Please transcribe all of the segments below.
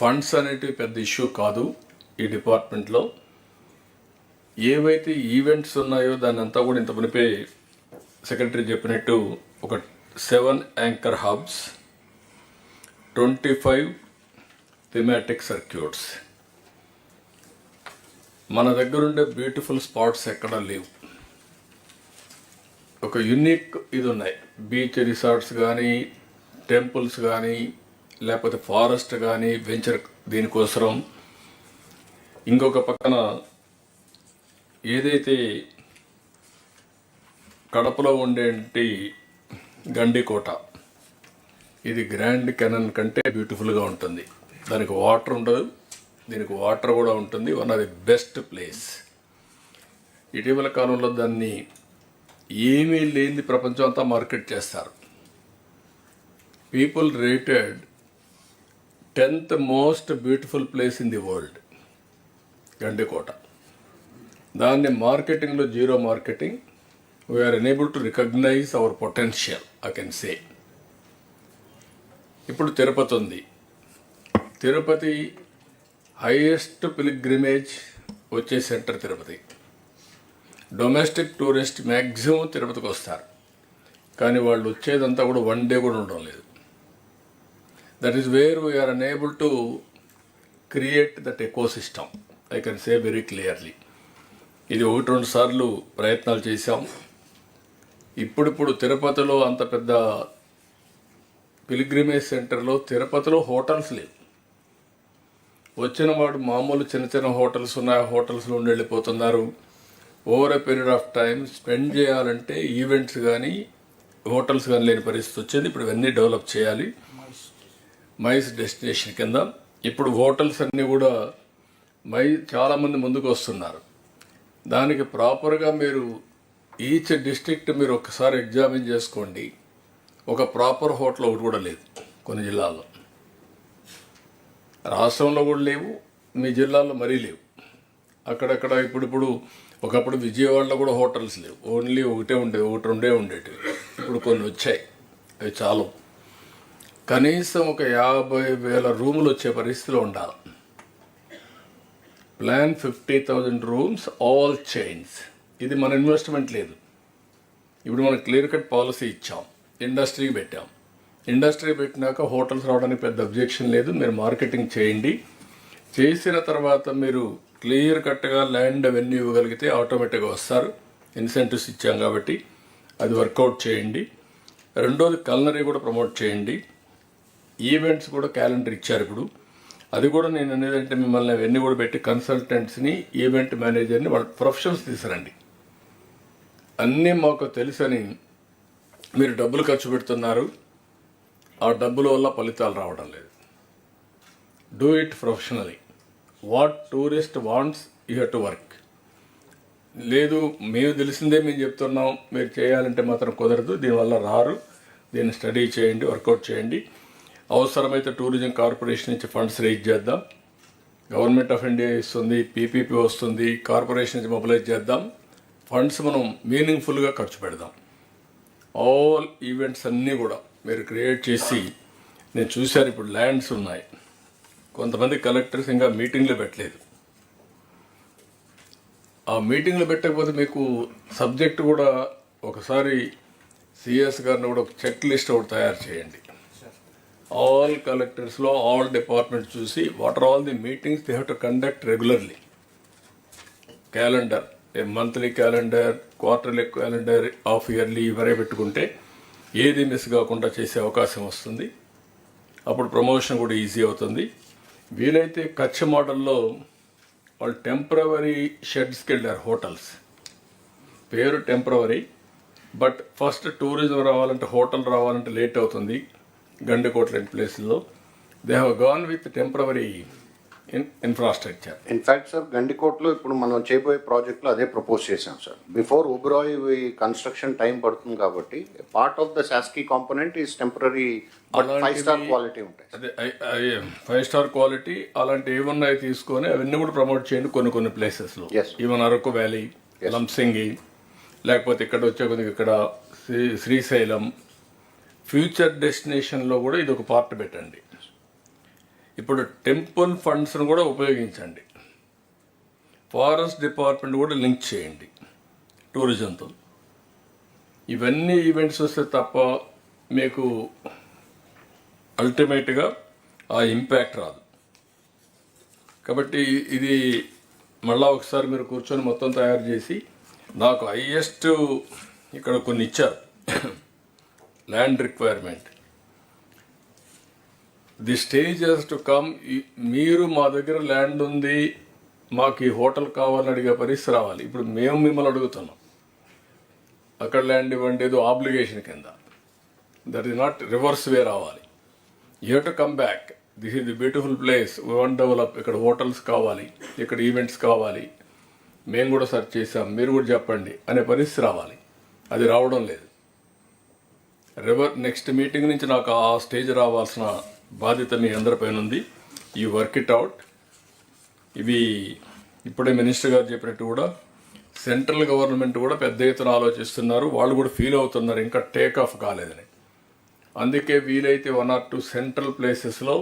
Funds అనేటివి పెద్ద issue కాదు ఈ డిపార్ట్మెంట్లో. ఏవైతే ఈవెంట్స్ ఉన్నాయో దాన్ని అంతా కూడా ఇంత మునిపే సెక్రటరీ చెప్పినట్టు ఒక 7 యాంకర్ హబ్స్, 25 థీమాటిక్ సర్క్యూట్స్. మన దగ్గర ఉండే బ్యూటిఫుల్ స్పాట్స్ ఎక్కడా లేవు. ఒక యూనిక్ ఇది ఉన్నాయి. బీచ్ రిసార్ట్స్ కానీ, టెంపుల్స్ కానీ, లేకపోతే ఫారెస్ట్ కానీ, వెంచర్ దీనికోసం. ఇంకొక పక్కన ఏదైతే కడపలో ఉండేటి గండికోట, ఇది గ్రాండ్ కెనన్ కంటే బ్యూటిఫుల్గా ఉంటుంది. దానికి వాటర్ ఉండదు, దీనికి వాటర్ కూడా ఉంటుంది. One of the best place. ఇటీవల కాలంలో దాన్ని ఏమీ లేని ప్రపంచం అంతా మార్కెట్ చేస్తారు. People rated 10th most beautiful place in the world Gandikota. దాన్ని మార్కెటింగ్లో zero marketing. We are enable to recognise our potential, I can say. ఇప్పుడు తిరుపతి ఉంది. తిరుపతి హైయెస్ట్ పిలిగ్రిమేజ్ వచ్చే centre Tirupati. Domestic tourist maximum తిరుపతికి వస్తారు, కానీ వాళ్ళు వచ్చేదంతా కూడా 1 డే కూడా ఉండడం లేదు. That is where we are unable to create that ecosystem, I can say very clearly. ఇది 1-2 సార్లు ప్రయత్నాలు చేశాం. ఇప్పుడు తిరుపతిలో అంత పెద్ద పిలిగ్రిమేజ్ సెంటర్లో తిరుపతిలో హోటల్స్ లేవు. వచ్చిన వాడు మామూలు చిన్న చిన్న హోటల్స్ ఉన్నాయి, హోటల్స్లో ఉండి వెళ్ళిపోతున్నారు. Over a period of time spend చేయాలంటే ఈవెంట్స్ కానీ హోటల్స్ కానీ లేని పరిస్థితి వచ్చేది. ఇప్పుడు ఇవన్నీ డెవలప్ చేయాలి. మైస్ డెస్టినేషన్ కింద ఇప్పుడు హోటల్స్ అన్నీ కూడా చాలామంది ముందుకు వస్తున్నారు. దానికి ప్రాపర్గా మీరు ఈచ్ డిస్ట్రిక్ట్ మీరు ఒకసారి ఎగ్జామిన్ చేసుకోండి. ఒక ప్రాపర్ హోటల్ ఒకటి కూడా లేదు కొన్ని జిల్లాల్లో. రాష్ట్రంలో కూడా లేవు, మీ జిల్లాలో మరీ లేవు. అక్కడక్కడ ఇప్పుడు ఒకప్పుడు విజయవాడలో కూడా హోటల్స్ లేవు. ఓన్లీ ఒకటి రెండే ఉండేటివి. ఇప్పుడు కొన్ని వచ్చాయి, అవి చాలు. కనీసం ఒక 50,000 రూములు వచ్చే పరిస్థితిలో ఉండాలి. Plan 50,000 rooms, all chains. ఇది మన ఇన్వెస్ట్మెంట్ లేదు. ఇప్పుడు మనం క్లియర్ కట్ పాలసీ ఇచ్చాం, ఇండస్ట్రీకి పెట్టాం. ఇండస్ట్రీ పెట్టినాక హోటల్స్ రావడానికి పెద్ద అబ్జెక్షన్ లేదు. మీరు మార్కెటింగ్ చేయండి. చేసిన తర్వాత మీరు క్లియర్ కట్గా ల్యాండ్ అవన్నీ ఇవ్వగలిగితే ఆటోమేటిక్గా వస్తారు. ఇన్సెంటివ్స్ ఇచ్చాం కాబట్టి అది వర్కౌట్ చేయండి. రెండోది కల్నరీ కూడా ప్రమోట్ చేయండి. ఈవెంట్స్ కూడా క్యాలెండర్ ఇచ్చారు ఇప్పుడు. అది కూడా నేను అనేదంటే మిమ్మల్ని అవన్నీ కూడా పెట్టి కన్సల్టెంట్స్ని, ఈవెంట్ మేనేజర్ని, వాళ్ళ ప్రొఫెషనల్స్ తీసుకురండి. అన్నీ మాకు తెలుసని మీరు డబ్బులు ఖర్చు పెడుతున్నారు, ఆ డబ్బుల వల్ల ఫలితాలు రావడం లేదు. Do it professionally. What tourist wants you have to work. లేదు మేము తెలిసిందే మేము చెప్తున్నాం, మీరు చేయాలంటే మాత్రం కుదరదు. దీనివల్ల రారు. దీన్ని స్టడీ చేయండి, వర్కౌట్ చేయండి. అవసరమైతే టూరిజం కార్పొరేషన్ నుంచి ఫండ్స్ రేజ్ చేద్దాం. గవర్నమెంట్ ఆఫ్ ఇండియా ఇస్తుంది, పీపీపీ వస్తుంది, కార్పొరేషన్ నుంచి మొబిలైజ్ చేద్దాం. ఫండ్స్ మనం మీనింగ్ఫుల్గా ఖర్చు పెడదాం. ఆల్ ఈవెంట్స్ అన్నీ కూడా మీరు క్రియేట్ చేసి, నేను చూశాను ఇప్పుడు ల్యాండ్స్ ఉన్నాయి. కొంతమంది కలెక్టర్స్ ఇంకా మీటింగ్లు పెట్టలేదు. ఆ మీటింగ్లు పెట్టకపోతే మీకు సబ్జెక్ట్ కూడా ఒకసారి సిఎస్ గారిని కూడా ఒక చెక్ లిస్ట్ ఒకటి తయారు చేయండి. ఆల్ కలెక్టర్స్లో ఆల్ డిపార్ట్మెంట్స్ చూసి what are all the meetings they have to conduct regularly. Calendar, monthly calendar, quarterly calendar, half yearly ఇవరే పెట్టుకుంటే ఏది మిస్ కాకుండా చేసే అవకాశం వస్తుంది. అప్పుడు ప్రమోషన్ కూడా ఈజీ అవుతుంది. వీలైతే కచ్ మోడల్లో వాళ్ళు టెంపరవరీ షెడ్స్కి వెళ్ళారు. హోటల్స్ పేరు టెంపరవరీ, బట్ ఫస్ట్ టూరిజం రావాలంటే, హోటల్ రావాలంటే లేట్ అవుతుంది. గండికోట లాంటి ప్లేసుల్లో they have gone with temporary infrastructure. In fact sir, గండికోటలో ఇప్పుడు మనం చేయబోయే ప్రాజెక్ట్లో అదే ప్రపోజ్ చేశాం sir. Before Oberoi construction time పడుతుంది కాబట్టి part of the SASCI component is temporary, but 5 star quality ఉంటాయి. అదే 5 స్టార్ క్వాలిటీ అలాంటి ఏమున్నాయి తీసుకొని అవన్నీ కూడా ప్రమోట్ చేయండి కొన్ని ప్లేసెస్లో. ఈవెన్ అరకు వ్యాలీ, లంసింగి, లేకపోతే ఇక్కడ వచ్చే కొద్దిగా ఇక్కడ శ్రీశైలం, ఫ్యూచర్ డెస్టినేషన్లో కూడా ఇది ఒక పార్ట్ పెట్టండి. ఇప్పుడు టెంపుల్ ఫండ్స్ను కూడా ఉపయోగించండి, ఫారెస్ట్ డిపార్ట్మెంట్ కూడా లింక్ చేయండి టూరిజంతో. ఇవన్నీ ఈవెంట్స్ వస్తే తప్ప మీకు అల్టిమేట్గా ఆ ఇంపాక్ట్ రాదు. కాబట్టి ఇది మళ్ళా ఒకసారి మీరు కూర్చొని మొత్తం తయారు చేసి నాకు హైయెస్ట్ ఇక్కడ కొన్ని ఇచ్చారు land requirement. The stage has to come. మీరు మా దగ్గర ల్యాండ్ ఉంది, మాకు ఈ హోటల్ కావాలని అడిగే పరిస్థితి రావాలి. ఇప్పుడు మేము మిమ్మల్ని అడుగుతున్నాం, అక్కడ ల్యాండ్ ఇవ్వండి, ఏదో ఆబ్లిగేషన్ కింద. దట్ ఈస్ నాట్ రివర్స్ వే రావాలి. You have to come back. This is the beautiful place, we want develop. ఇక్కడ హోటల్స్ కావాలి, ఇక్కడ ఈవెంట్స్ కావాలి, మేము కూడా సెర్చ్ చేసాం, మీరు కూడా చెప్పండి అనే పరిస్థితి రావాలి. అది రావడం లేదు. నెక్స్ట్ మీటింగ్ నుంచి నాకు ఆ స్టేజ్ రావాల్సిన బాధ్యత మీ అందరిపైన ఉంది. ఈ వర్క్ ఇట్ అవుట్. ఇవి ఇప్పుడే మినిస్టర్ గారు చెప్పినట్టు కూడా సెంట్రల్ గవర్నమెంట్ కూడా పెద్ద ఎత్తున ఆలోచిస్తున్నారు. వాళ్ళు కూడా ఫీల్ అవుతున్నారు ఇంకా టేక్ ఆఫ్ కాలేదని. అందుకే వీలైతే 1 or 2 సెంట్రల్ ప్లేసెస్లో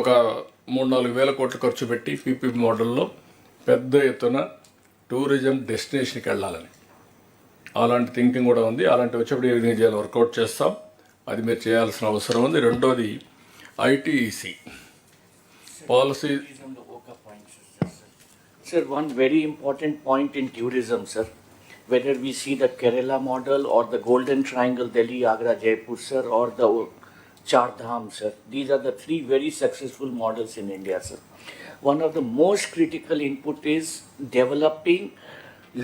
ఒక 3-4 వేల కోట్లు ఖర్చు పెట్టి పీపీపీ మోడల్లో పెద్ద ఎత్తున టూరిజం డెస్టినేషన్కి వెళ్ళాలని అలాంటి థింకింగ్ కూడా ఉంది. అలాంటి వచ్చేప్పుడు ఏ విధంగా చేయాలి వర్కౌట్ చేస్తాం. అది మీరు చేయాల్సిన అవసరం ఉంది. రెండోది ITEC policy. Sir, one very important point in tourism, sir, whether we see the Kerala model or the Golden Triangle, Delhi, Agra, Jaipur, sir, or the Char Dham, sir, these are the 3 very successful models in India, sir. One of the most critical input is developing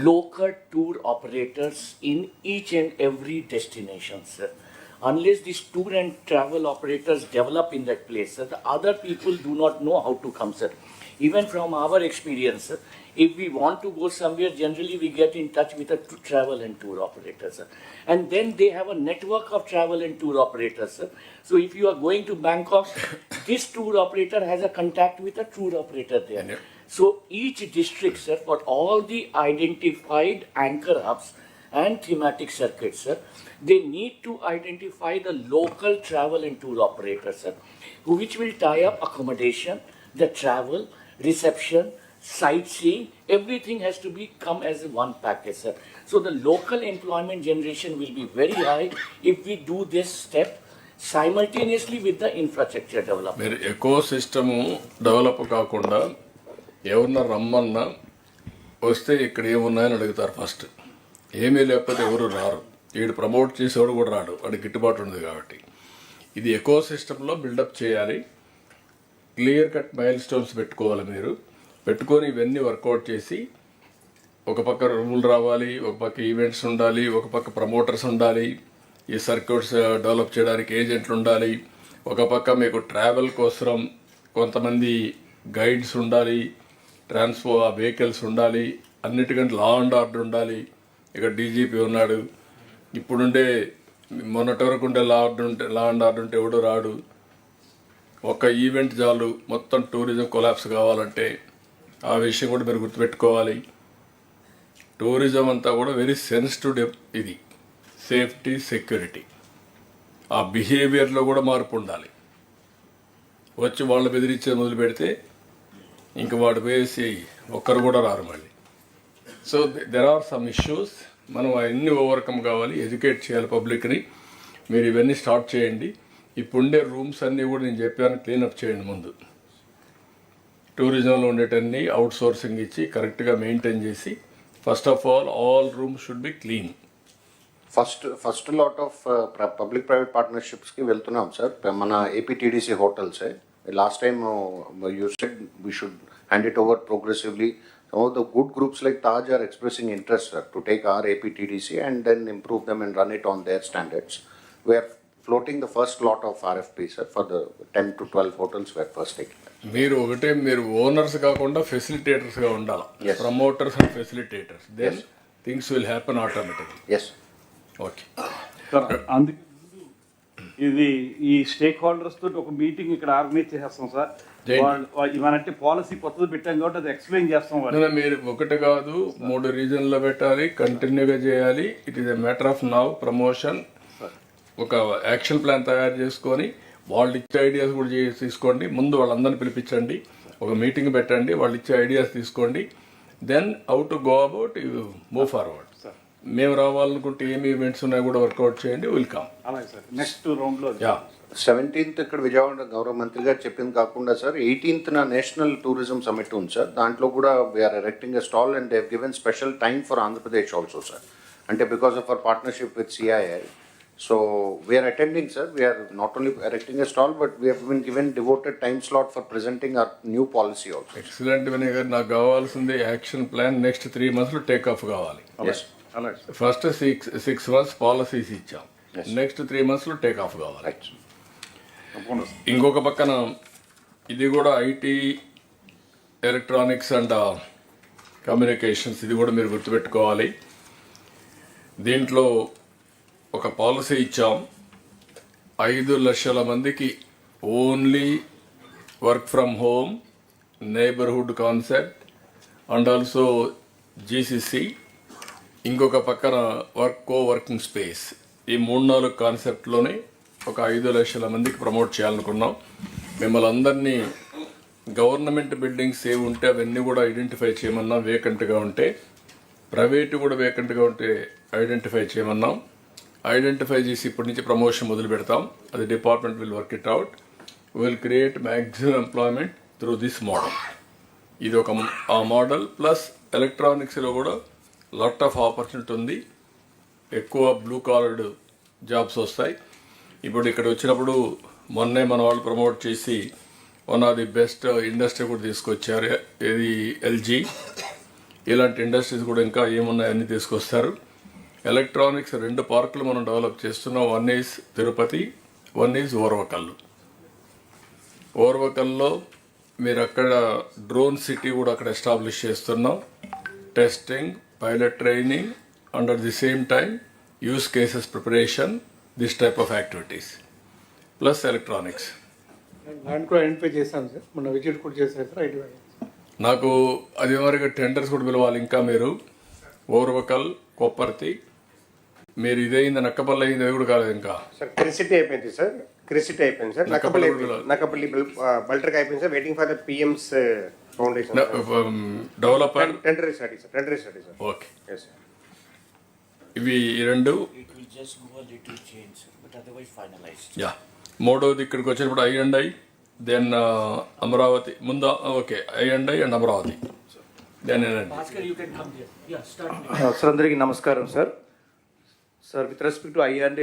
local tour operators in each and every destination, sir. Unless these tour and travel operators develop in that place, sir, the other people do not know how to come, sir. Even from our experience, sir, if we want to go somewhere, generally we get in touch with a travel and tour operator, sir. And then they have a network of travel and tour operators, sir. So if you are going to Bangkok, this tour operator has a contact with a tour operator there. Yeah. So each district, sir, for all the identified anchor hubs and thematic circuits, sir, they need to identify the local travel and tour operators, sir, which will tie up accommodation, the travel, reception, sightseeing, everything has to be come as one package, sir. So the local employment generation will be very high if we do this step simultaneously with the infrastructure development. మీరు echo system develop కాకుండా ఎవరన్నా రమ్మన్నా వస్తే ఇక్కడ ఏమున్నాయని అడుగుతారు first. ఏమీ లేకపోతే ఎవరు రారు. వీడు ప్రమోట్ చేసేవాడు కూడా రాడు, వాడికి గిట్టుబాటు ఉండదు. కాబట్టి ఇది ఎకో సిస్టంలో బిల్డప్ చేయాలి. క్లియర్ కట్ మైల్ స్టోన్స్ పెట్టుకోవాలి. మీరు పెట్టుకొని ఇవన్నీ వర్కౌట్ చేసి ఒక పక్క రూల్ రావాలి, ఒక పక్క ఈవెంట్స్ ఉండాలి, ఒక పక్క ప్రమోటర్స్ ఉండాలి, ఈ సర్క్యూట్స్ డెవలప్ చేయడానికి ఏజెంట్లు ఉండాలి, ఒక పక్క మీకు ట్రావెల్ కోసం కొంతమంది గైడ్స్ ఉండాలి, వెహికల్స్ ఉండాలి, అన్నిటికంటే లా అండ్ ఆర్డర్ ఉండాలి. ఇక డీజీపీ ఉన్నాడు. ఇప్పుడుండే మొన్నటి వరకు ఉండే లా అండ్ ఆర్డర్ ఉంటే ఎవడు రాడు. ఒక ఈవెంట్ చాలు మొత్తం టూరిజం కొలాప్స్ కావాలంటే. ఆ విషయం కూడా మీరు గుర్తుపెట్టుకోవాలి. టూరిజం అంతా కూడా వెరీ సెన్సిటివ్ ఇది, సేఫ్టీ, సెక్యూరిటీ. ఆ బిహేవియర్లో కూడా మార్పు ఉండాలి. వచ్చి వాళ్ళు బెదిరించే మొదలు పెడితే ఇంక వాడు వేసి ఒక్కరు కూడా రారు మళ్ళీ. So there are some issues. మనం అవన్నీ ఓవర్కమ్ కావాలి, ఎడ్యుకేట్ చేయాలి పబ్లిక్ని. మీరు ఇవన్నీ స్టార్ట్ చేయండి. ఇప్పుడుండే రూమ్స్ అన్నీ కూడా నేను చెప్పాను క్లీనప్ చేయండి. ముందు టూరిజంలో ఉండేటన్నీ అవుట్ సోర్సింగ్ ఇచ్చి కరెక్ట్గా మెయింటైన్ చేసి first of all rooms should be clean. First lot of public private పార్ట్నర్షిప్స్కి వెళ్తున్నాం సార్. మన ఏపీటీడీసీ హోటల్సే last time you said we should hand it over progressively. Some of the good groups like Taj are expressing interest, sir, to take our APTDC and then improve them and run it on their standards. We are floating the first lot of RFP, sir, for the 10 to 12 hotels we are first taking. మీరు owners కాకుండా ఫెసిలిటేటర్స్గా ఉండాలి. Yes. Promoters and facilitators. Then things will happen automatically. Yes. Okay. అందుకే ఇది ఈ stake holders తోటి ఒక meeting ఇక్కడ ఆర్గనైజ్ చేసేస్తాం సార్. ఇవనంటే పాలసీ కొత్తది పెట్టాం కాబట్టి అది ఎక్స్ప్లెయిన్ చేస్తాం. మీరు ఒకటి కాదు 3 రీజన్లో పెట్టాలి, కంటిన్యూగా చేయాలి. It is a matter of now promotion. ఒక యాక్షన్ ప్లాన్ తయారు చేసుకొని వాళ్ళు ఇచ్చే ఐడియాస్ కూడా తీసుకోండి. ముందు వాళ్ళందరిని పిలిపించండి, ఒక మీటింగ్ పెట్టండి, వాళ్ళు ఇచ్చే ఐడియాస్ తీసుకోండి. Then how to go about you move forward. మేము రావాలనుకుంటే ఏమి ఈవెంట్స్ ఉన్నాయో కూడా వర్కౌట్ చేయండి. వెల్కమ్. అలాగే సార్, నెక్స్ట్ రౌండ్లో. యా 17th ఇక్కడ విజయవాడ గౌరవ మంత్రి గారు చెప్పింది కాకుండా sir 18th national tourism summit ఉంది సార్. దాంట్లో కూడా we're erecting a stall and they have given special time for Andhra Pradesh also sir. అంటే because of our partnership with CII. So we are attending, sir. We are not only erecting a stall, but we have been given devoted time slot for presenting our new policy also. Excellent Vinay గారు. నాకు కావాల్సింది action plan. Next 3 months take off కావాలి. Yes. అలాగే sir. First 6 months policies ఇచ్చాం. Next 3 months take off కావాలి. Right. తప్పకుండా sir. ఇంకొక పక్కన ఇది కూడా ఐటీ, ఎలక్ట్రానిక్స్ అండ్ కమ్యూనికేషన్స్, ఇది కూడా మీరు గుర్తుపెట్టుకోవాలి. దీంట్లో ఒక పాలసీ ఇచ్చాం. 5 లక్షల మందికి only work from home, neighbourhood concept and also GCC. ఇంకొక పక్కన వర్కింగ్ స్పేస్. ఈ 3-4 కాన్సెప్ట్లోనే ఒక 5 లక్షల మందికి ప్రమోట్ చేయాలనుకున్నాం. మిమ్మల్ని అందరినీ గవర్నమెంట్ బిల్డింగ్స్ ఏవి ఉంటే అవన్నీ కూడా ఐడెంటిఫై చేయమన్నాం. వేకెంట్గా ఉంటే, ప్రైవేటు కూడా వేకెంట్గా ఉంటే ఐడెంటిఫై చేయమన్నాం. ఐడెంటిఫై చేసి ఇప్పటి నుంచి ప్రమోషన్ మొదలు పెడతాం. అది department will work it out. Will create maximum employment through this model. ఇది ఒక ఆ మోడల్. ప్లస్ ఎలక్ట్రానిక్స్లో కూడా లాట్ ఆఫ్ ఆపర్చునిటీ ఉంది. ఎక్కువ బ్లూ కాలర్డ్ జాబ్స్ వస్తాయి. ఇప్పుడు ఇక్కడ వచ్చినప్పుడు మొన్నే మన వాళ్ళు ప్రమోట్ చేసి one of the best industry కూడా తీసుకొచ్చారు. ఇది LG. ఇలాంటి ఇండస్ట్రీస్ కూడా ఇంకా ఏమున్నాయన్నీ తీసుకొస్తారు. ఎలక్ట్రానిక్స్ 2 పార్కులు మనం డెవలప్ చేస్తున్నాం. 1 ఈజ్ తిరుపతి, 1 ఈజ్ ఓర్వకల్లు. ఓర్వకల్లో మీరు అక్కడ డ్రోన్ సిటీ కూడా అక్కడ ఎస్టాబ్లిష్ చేస్తున్నాం. Testing, pilot training, under the same time use cases preparation, this type of activities plus electronics. Land కూడా ఐడెంటిఫై చేశాను సార్, మొన్న విజిట్ కూడా చేశాను సార్. ఐడెంటిఫై నాకు అది వరకు టెండర్స్ కూడా పిలవాలి. ఇంకా మీరు ఓర్వకల్, కొప్పర్తి, మీరు ఇదైంది, నక్కపల్లి అయింది, అది కూడా కాలేదు ఇంకా. సార్ క్రిసిటీ అయిపోయింది సార్. క్రిసిటీ అయిపోయింది సార్. నక్కపల్లి నక్కపల్లి బల్టర్కి అయిపోయింది sir. Waiting for the PM's foundation. Developer tendering study sir. Tendering study sir. Okay. Yes sir. ఇవి 2. It will just go a little change, but otherwise finalized. Yeah. 3వది ఇక్కడికి వచ్చినప్పుడు I&I, దెన్ అమరావతి ముందు. Okay, I&I and Amaravati. Then Bhaskar, you can come here. Yeah, start. Sir అందరికీ నమస్కారం sir. Sir with respect to I&I